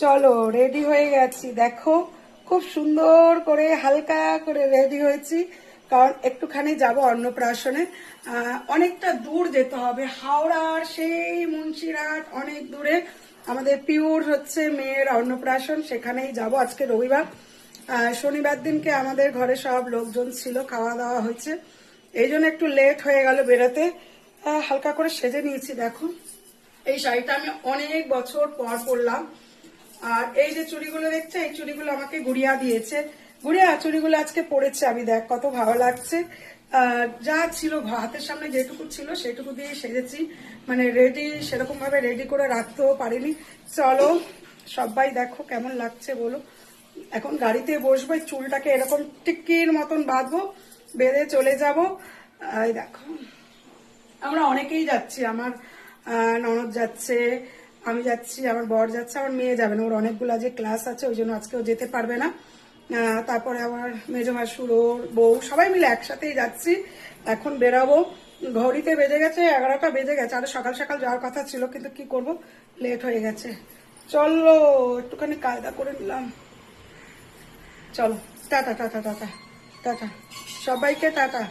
চলো রেডি হয়ে গেছি, দেখো খুব সুন্দর করে হালকা করে রেডি হয়েছি, কারণ একটুখানি যাব অন্নপ্রাশনে। অনেকটা দূর যেতে হবে, হাওড়ার সেই মুন্সিরহাট অনেক দূরে আমাদের পিওর হচ্ছে মেয়ের অন্নপ্রাশন, সেখানেই যাব আজকে রবিবার। শনিবার দিনকে আমাদের ঘরে সব লোকজন ছিল, খাওয়া দাওয়া হয়েছে, এই জন্য একটু লেট হয়ে গেল বেরোতে। হালকা করে সেজে নিয়েছি, দেখো এই শাড়িটা আমি অনেক বছর পর পরলাম। আর এই যে চুড়িগুলো দেখছে, এই চুড়িগুলো আমাকে গুড়িয়া দিয়েছে। গুড়িয়া চুড়িগুলো আজকে পরেছে আমি, দেখ কত ভালো লাগছে। যা ছিল হাতের সামনে যেটুকু ছিল সেটুকু দিয়ে সেজেছি, মানে রেডি সেরকম ভাবে রেডি করে রাখতেও পারিনি। চলো সবাই দেখো কেমন লাগছে বলো। এখন গাড়িতে বসবো, চুলটাকে এরকম টিক্কির মতন বাঁধবো, বেঁধে চলে যাব। এই দেখো আমরা অনেকেই যাচ্ছি, আমার ননদ যাচ্ছে, আমি যাচ্ছি, আমার বর যাচ্ছে, আমার মেয়ে যাবে না, ওর অনেকগুলো যে ক্লাস আছে ওই জন্য আজকেও যেতে পারবে না। তারপরে আমার মেজো ভাসুর, ওর বউ, সবাই মিলে একসাথেই যাচ্ছি। এখন বেরাবো, ঘড়িতে বেজে গেছে 11টা বেজে গেছে, আরো সকাল সকাল যাওয়ার কথা ছিল কিন্তু কি করব, লেট হয়ে গেছে। চলো একটুখানি কায়দা করে নিলাম। চলো টাটা টাটা টাটা টাটা, সবাইকে টাটা।